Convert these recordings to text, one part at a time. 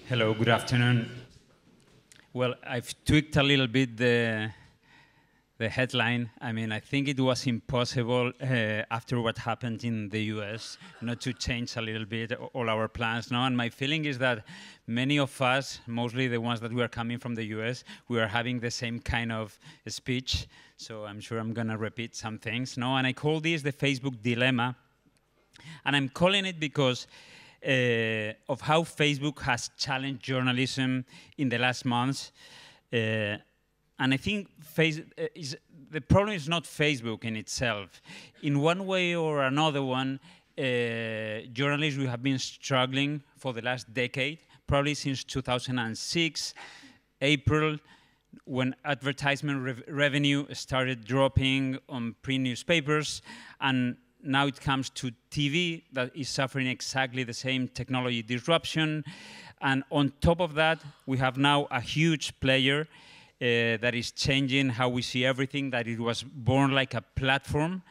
Hello, good afternoon. Well, I've tweaked a little bit the headline. I mean, I think it was impossible after what happened in the US not to change a little bit all our plans now. And my feeling is that many of us, mostly the ones that were coming from the US, we are having the same kind of speech. So I'm sure I'm going to repeat some things. No? And I call this the Facebook dilemma. And I'm calling it because of how Facebook has challenged journalism in the last months. And I think the problem is not Facebook in itself. In one way or another one, journalists, we have been struggling for the last decade, probably since 2006, April, when advertisement revenue started dropping on print newspapers, and now it comes to TV that is suffering exactly the same technology disruption. And on top of that, we have now a huge player that is changing how we see everything, that it was born like a platform,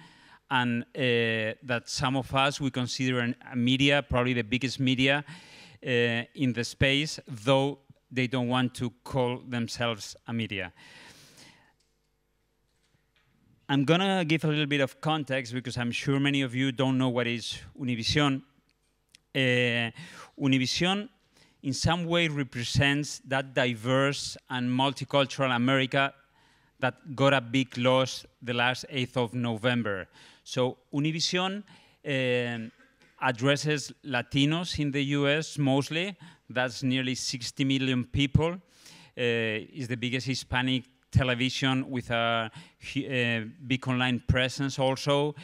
and that some of us, we consider a media, probably the biggest media in the space, though they don't want to call themselves a media. I'm going to give a little bit of context because I'm sure many of you don't know what is Univision. Univision in some way represents that diverse and multicultural America that got a big loss the last 8th of November. So Univision addresses Latinos in the US mostly. That's nearly 60 million people. Is the biggest Hispanic television with a big online presence also.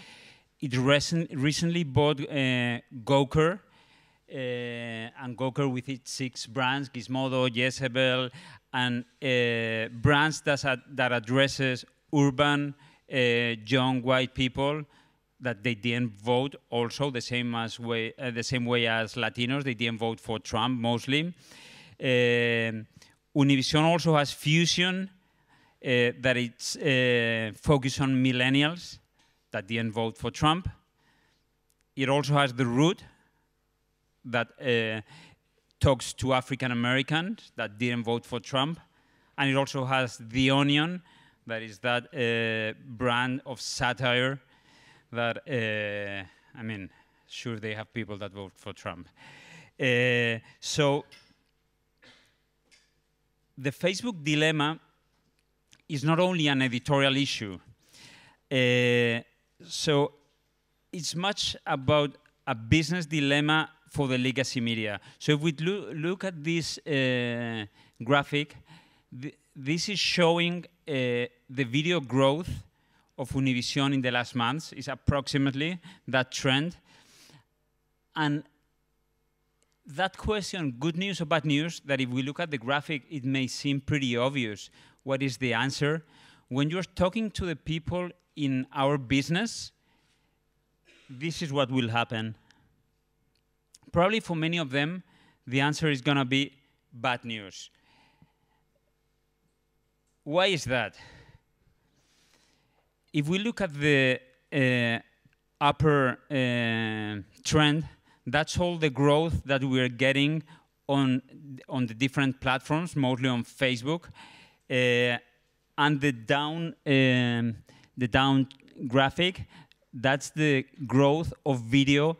It recently bought Gawker, and Gawker with its 6 brands, Gizmodo, Jezebel, and brands that addresses urban, young white people that they didn't vote also the same way as Latinos. They didn't vote for Trump mostly. Univision also has Fusion, that it's focused on millennials that didn't vote for Trump. It also has The Root that talks to African Americans that didn't vote for Trump. And it also has The Onion, that is that brand of satire that, I mean, sure they have people that vote for Trump. So the Facebook dilemma is not only an editorial issue. So it's much about a business dilemma for the legacy media. So if we look at this graphic, this is showing the video growth of Univision in the last months. Is approximately that trend. And that question, good news or bad news, that if we look at the graphic, it may seem pretty obvious. What is the answer? When you're talking to the people in our business, this is what will happen. Probably for many of them, the answer is going to be bad news. Why is that? If we look at the upper trend, that's all the growth that we're getting on the different platforms, mostly on Facebook. And the down graphic, that's the growth of video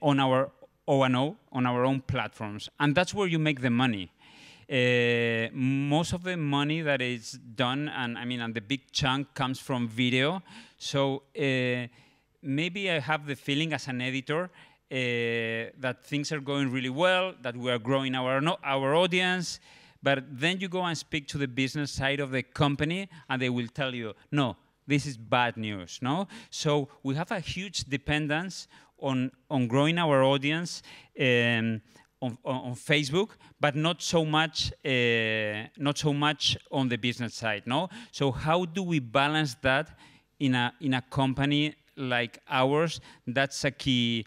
on our O&O, on our own platforms. And that's where you make the money. Most of the money that is done, and the big chunk comes from video. So maybe I have the feeling as an editor that things are going really well, that we are growing our audience. But then you go and speak to the business side of the company, and they will tell you, no, this is bad news. No? So we have a huge dependence on growing our audience on Facebook, but not so much on the business side. No. So how do we balance that in a company like ours? That's a key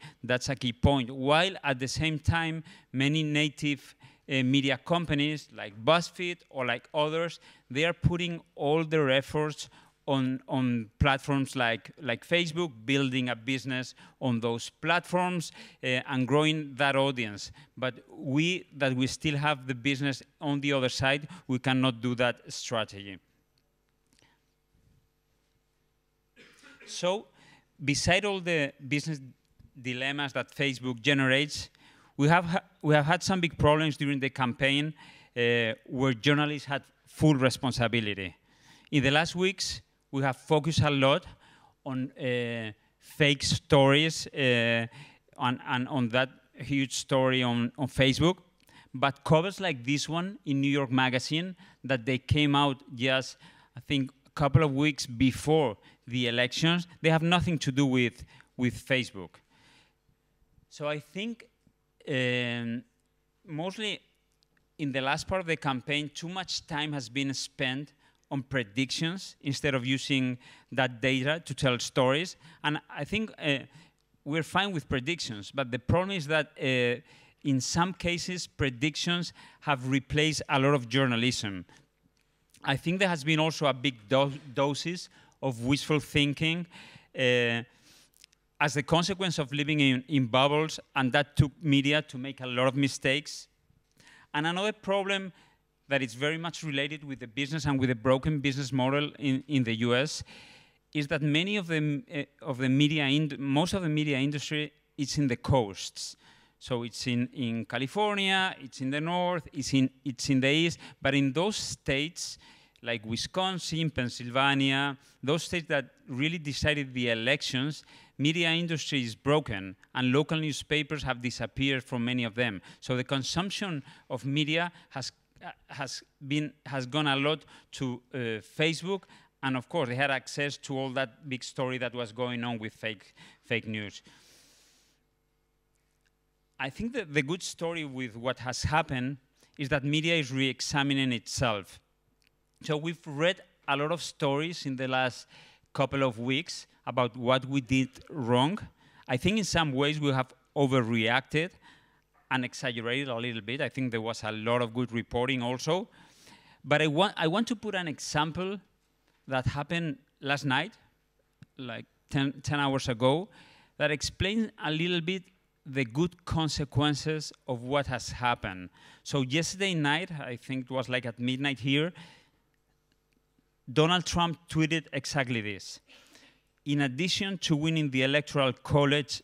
point. While at the same time, many native media companies like BuzzFeed or like others, they are putting all their efforts on platforms like Facebook, building a business on those platforms and growing that audience. But we still have the business on the other side, we cannot do that strategy. So, beside all the business dilemmas that Facebook generates, we have had some big problems during the campaign where journalists had full responsibility. In the last weeks, we have focused a lot on fake stories and on that huge story on Facebook. But covers like this one in New York Magazine that they came out just, I think, a couple of weeks before the elections, they have nothing to do with Facebook. So I think mostly in the last part of the campaign, too much time has been spent on predictions instead of using that data to tell stories. And I think we're fine with predictions, but the problem is that in some cases, predictions have replaced a lot of journalism. I think there has been also a big doses of wishful thinking as a consequence of living in bubbles, and that took media to make a lot of mistakes. And another problem that is very much related with the business and with the broken business model in the US is that many of the media, most of the media industry is in the coasts. So it's in California, it's in the north, it's in the east, but in those states like Wisconsin, Pennsylvania, those states that really decided the elections, media industry is broken and local newspapers have disappeared from many of them. So the consumption of media has gone a lot to Facebook, and of course they had access to all that big story that was going on with fake news. I think that the good story with what has happened is that media is re-examining itself. So we've read a lot of stories in the last couple of weeks about what we did wrong. I think in some ways we have overreacted and exaggerated a little bit. I think there was a lot of good reporting also. But I want to put an example that happened last night, like 10 hours ago, that explains a little bit the good consequences of what has happened. So yesterday night, I think it was like at midnight here, Donald Trump tweeted exactly this. In addition to winning the electoral college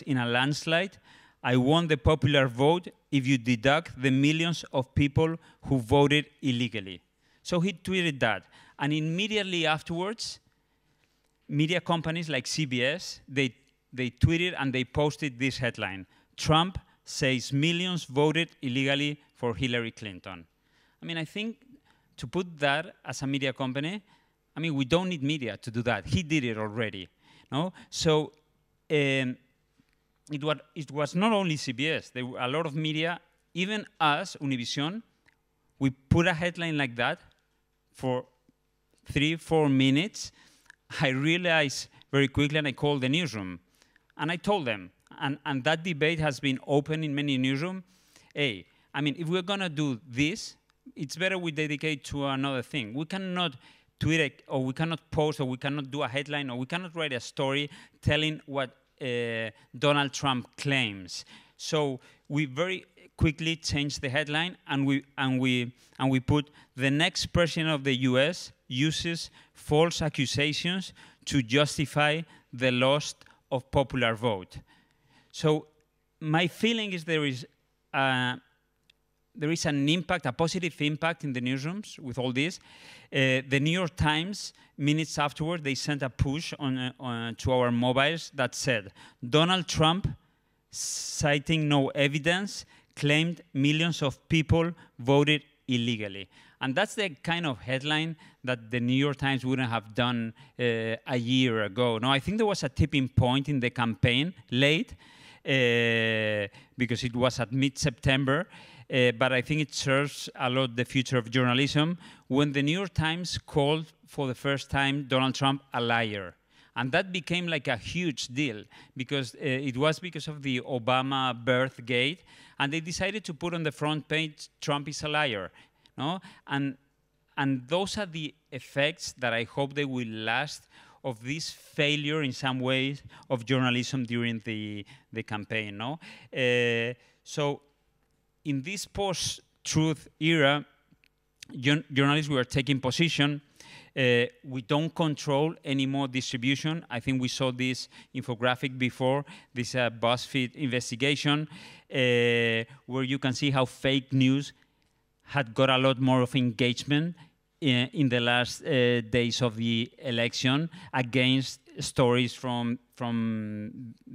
in a landslide, I won the popular vote if you deduct the millions of people who voted illegally. So he tweeted that. And immediately afterwards, media companies like CBS, they tweeted and they posted this headline: Trump says millions voted illegally for Hillary Clinton. I mean, I think to put that as a media company, I mean, we don't need media to do that. He did it already. No? So it was not only CBS. There were a lot of media, even us, Univision, we put a headline like that for 3-4 minutes. I realized very quickly, and I called the newsroom. And I told them, and that debate has been open in many newsrooms. Hey, I mean, if we're going to do this, it's better we dedicate to another thing. We cannot tweet it, or we cannot post, or we cannot do a headline, or we cannot write a story telling what Donald Trump claims. So we very quickly changed the headline, and we put the next president of the U.S. uses false accusations to justify the loss of popular vote. So my feeling is there is an impact, a positive impact in the newsrooms with all this. The New York Times, minutes afterward, they sent a push to our mobiles that said, Donald Trump, citing no evidence, claimed millions of people voted illegally. And that's the kind of headline that the New York Times wouldn't have done a year ago. No, I think there was a tipping point in the campaign, late, because it was at mid-September. But I think it serves a lot the future of journalism when the New York Times called for the first time Donald Trump a liar. And that became like a huge deal because it was because of the Obama birthgate, and they decided to put on the front page, Trump is a liar. No? And And those are the effects that I hope they will last of this failure in some ways of journalism during the campaign. No? So in this post-truth era, journalists were taking position. We don't control any more distribution. I think we saw this infographic before, this BuzzFeed investigation, where you can see how fake news had got a lot more of engagement in the last days of the election against stories from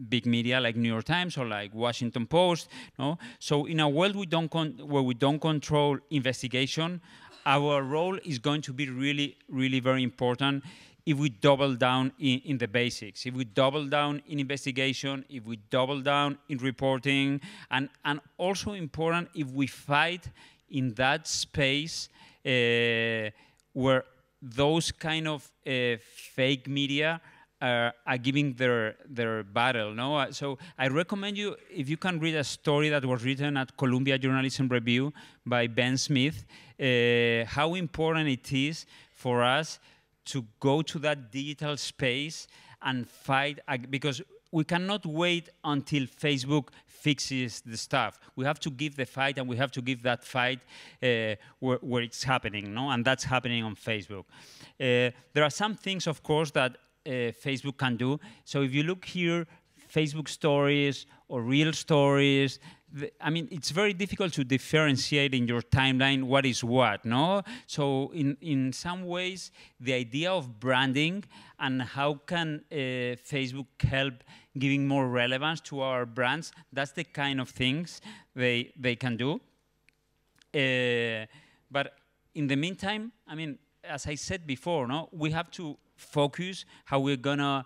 big media like New York Times or like Washington Post. No? So in a world where we don't control investigation, our role is going to be really, really very important if we double down in the basics, if we double down in investigation, if we double down in reporting, and also important if we fight in that space where those kind of fake media are giving their battle. No? So I recommend you, if you can read a story that was written at Columbia Journalism Review by Ben Smith, how important it is for us to go to that digital space and fight, because we cannot wait until Facebook fixes the stuff. We have to give the fight, and we have to give that fight where it's happening, no? And that's happening on Facebook. There are some things, of course, that Facebook can do. So if you look here, Facebook stories or real stories, I mean, it's very difficult to differentiate in your timeline what is what, no? So in some ways, the idea of branding and how can Facebook help giving more relevance to our brands, that's the kind of things they can do. But in the meantime, I mean, as I said before, no, we have to focus how we're gonna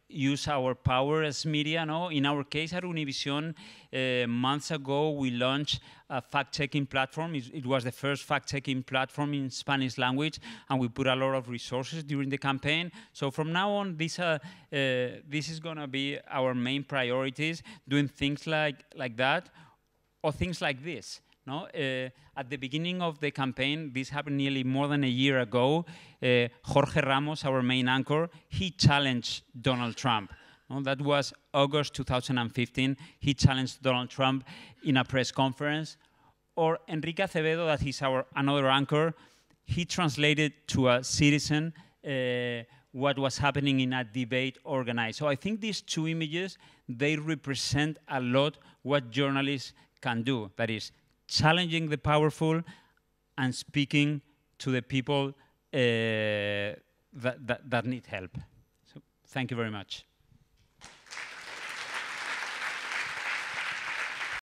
use our power as media. No? In our case at Univision, months ago, we launched a fact-checking platform. It was the first fact-checking platform in Spanish language, and we put a lot of resources during the campaign. So from now on, this is going to be our main priorities, doing things like that, or things like this. No? At the beginning of the campaign, this happened nearly more than a year ago, Jorge Ramos, our main anchor, he challenged Donald Trump. No? That was August 2015. He challenged Donald Trump in a press conference. Or Enrique Acevedo, that is another anchor, he translated to a citizen what was happening in a debate organized. So I think these two images, they represent a lot what journalists can do. That is, challenging the powerful and speaking to the people that need help. So thank you very much.